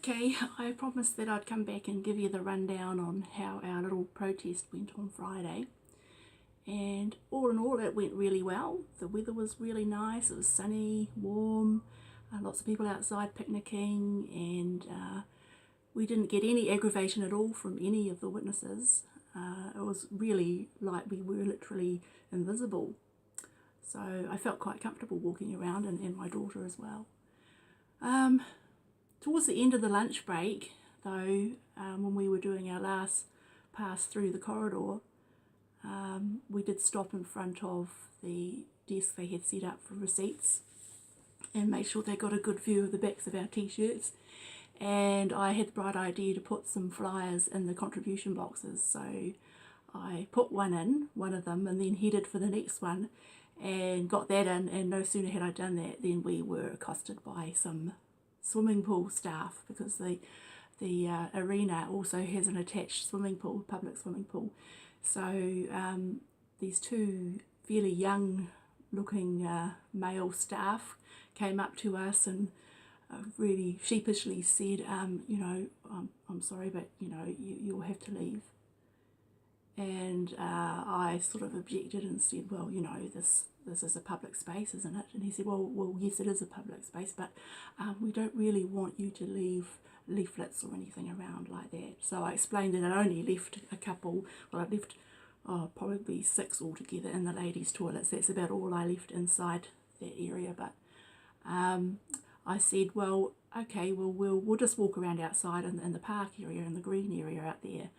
Okay, I promised that I'd come back and give you the rundown on how our little protest went on Friday. And all in all, it went really well. The weather was really nice. It was sunny, warm, lots of people outside picnicking, and we didn't get any aggravation at all from any of the witnesses. It was really like we were literally invisible. So I felt quite comfortable walking around, and my daughter as well. Towards the end of the lunch break, though, when we were doing our last pass through the corridor, we did stop in front of the desk they had set up for receipts and make sure they got a good view of the backs of our t-shirts. And I had the bright idea to put some flyers in the contribution boxes, so I put one of them, and then headed for the next one and got that in, and no sooner had I done that than we were accosted by some swimming pool staff, because the arena also has an attached swimming pool, public swimming pool. So these two fairly young looking male staff came up to us and really sheepishly said, I'm sorry, but you'll have to leave. And I sort of objected and said, well, this is a public space, isn't it? And he said, well, yes, it is a public space, but we don't really want you to leave leaflets or anything around like that. So I explained that I only left a couple. Well, I left probably 6 altogether in the ladies' toilets. That's about all I left inside that area. But I said, well, okay, well, we'll just walk around outside in the park area, in the green area out there.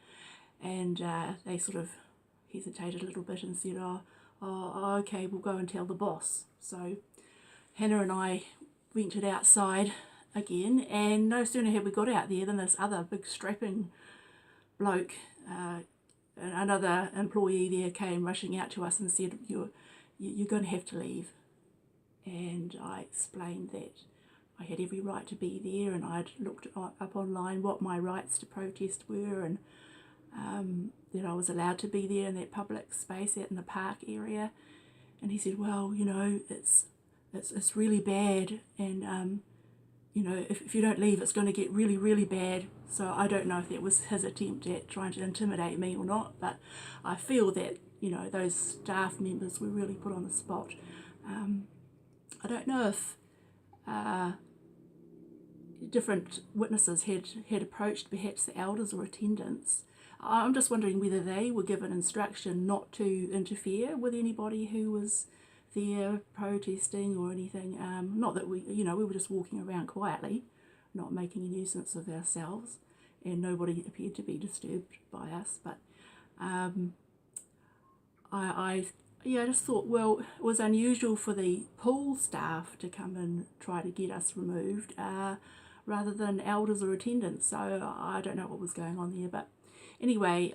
And they sort of hesitated a little bit and said, oh, okay, we'll go and tell the boss. So Hannah and I ventured outside again, and no sooner had we got out there than this other big strapping bloke, another employee there, came rushing out to us and said, you're going to have to leave. And I explained that I had every right to be there, and I'd looked up online what my rights to protest were, and that I was allowed to be there in that public space out in the park area. And he said, well, it's really bad, and if you don't leave, it's going to get really, really bad. So I don't know if that was his attempt at trying to intimidate me or not, but I feel that those staff members were really put on the spot. I don't know if different witnesses had approached perhaps the elders or attendants. I'm just wondering whether they were given instruction not to interfere with anybody who was there protesting or anything. Not that we were just walking around quietly, not making a nuisance of ourselves, and nobody appeared to be disturbed by us. But I just thought, well, it was unusual for the pool staff to come and try to get us removed, rather than elders or attendants. So I don't know what was going on there, but anyway,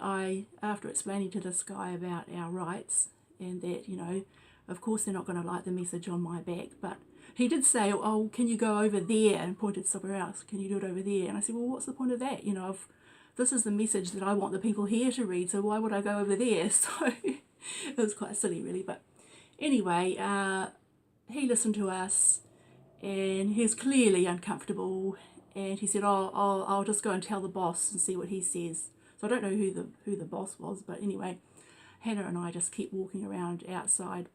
after explaining to this guy about our rights and that, of course they're not going to like the message on my back, but he did say, oh, can you go over there, and pointed somewhere else. Can you do it over there? And I said, well, what's the point of that? This is the message that I want the people here to read, so why would I go over there? So it was quite silly, really. But anyway, he listened to us, and he was clearly uncomfortable, and he said, I'll just go and tell the boss and see what he says. So I don't know who the boss was, but anyway, Hannah and I just kept walking around outside,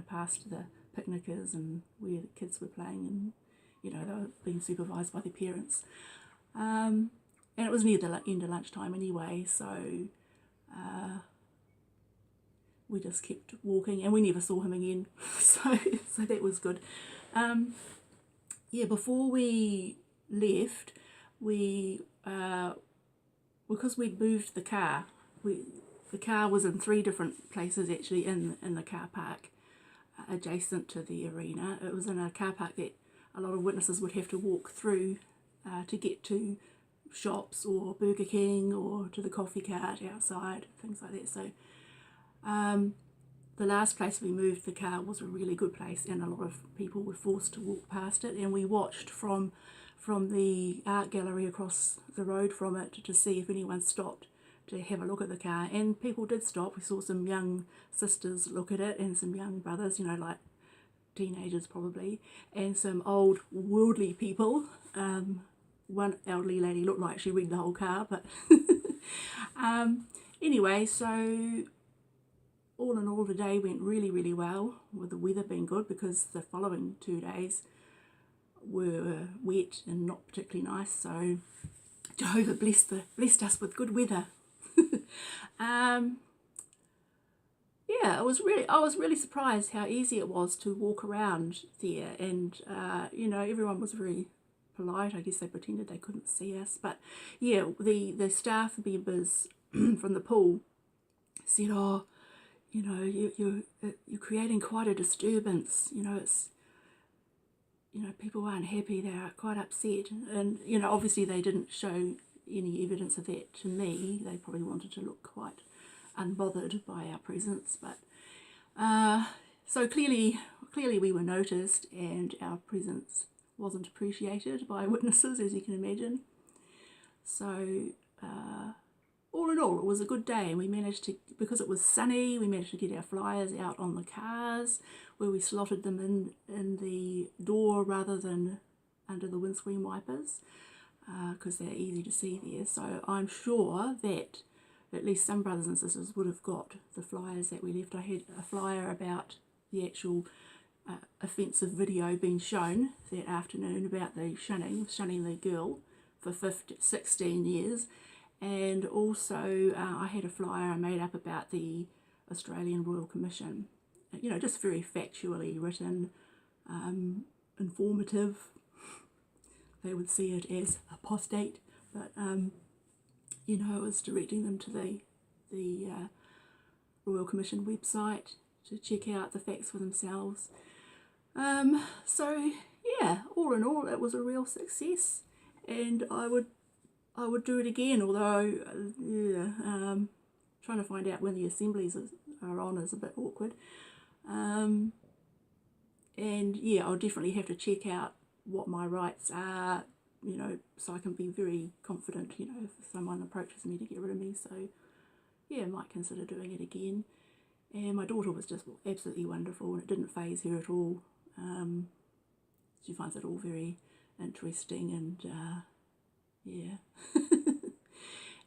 past the picnickers and where the kids were playing, and they were being supervised by their parents. And it was near the end of lunchtime anyway, so we just kept walking, and we never saw him again. so that was good. Before we left, because we'd moved the car, the car was in 3 different places actually in the car park adjacent to the arena. It was in a car park that a lot of witnesses would have to walk through to get to shops or Burger King or to the coffee cart outside, things like that. So the last place we moved the car was a really good place, and a lot of people were forced to walk past it, and we watched from the art gallery across the road from it to see if anyone stopped to have a look at the car, and people did stop. We saw some young sisters look at it, and some young brothers, like teenagers probably, and some old worldly people one elderly lady looked like she read the whole car, but anyway, so all in all, the day went really, really well, with the weather being good, because the following 2 days were wet and not particularly nice. So Jehovah blessed us with good weather. Yeah, I was really surprised how easy it was to walk around there, and you know, everyone was very polite. I guess they pretended they couldn't see us, but yeah, the staff members from the pool said, "Oh, you know, you're creating quite a disturbance. You know, it's, you know, people aren't happy. They're quite upset." And you know, obviously they didn't show any evidence of that to me. They probably wanted to look quite unbothered by our presence, but so clearly we were noticed, and our presence wasn't appreciated by witnesses, as you can imagine. So all in all, it was a good day, and we managed to, because it was sunny, we managed to get our flyers out on the cars, where we slotted them in the door rather than under the windscreen wipers, because they're easy to see there. So I'm sure that at least some brothers and sisters would have got the flyers that we left. I had a flyer about the actual offensive video being shown that afternoon about the shunning the girl for 16 years. And also I had a flyer I made up about the Australian Royal Commission, you know, just very factually written, informative. They would see it as apostate, but you know, I was directing them to the Royal Commission website to check out the facts for themselves. So yeah, all in all, it was a real success, and I would do it again. Although trying to find out when the assemblies are on is a bit awkward. And yeah, I'll definitely have to check out what my rights are, you know, so I can be very confident, you know, if someone approaches me to get rid of me. So yeah, I might consider doing it again. And my daughter was just absolutely wonderful, and it didn't faze her at all. She finds it all very interesting, and yeah.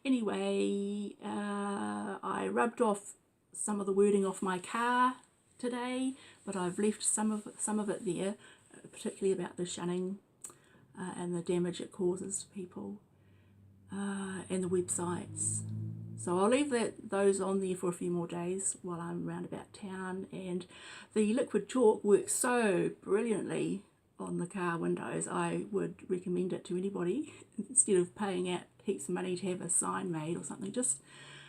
Anyway, I rubbed off some of the wording off my car today, but I've left some of it there, particularly about the shunning and the damage it causes to people, and the websites. So I'll leave those on there for a few more days while I'm around about town. And the liquid chalk works so brilliantly on the car windows. I would recommend it to anybody. Instead of paying out heaps of money to have a sign made or something, just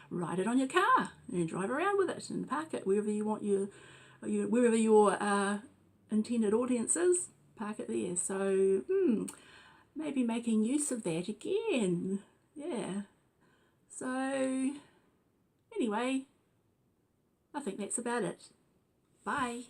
write it on your car and drive around with it and park it wherever you want wherever your intended audience is. Park it there. So maybe making use of that again. Yeah. So anyway, I think that's about it. Bye.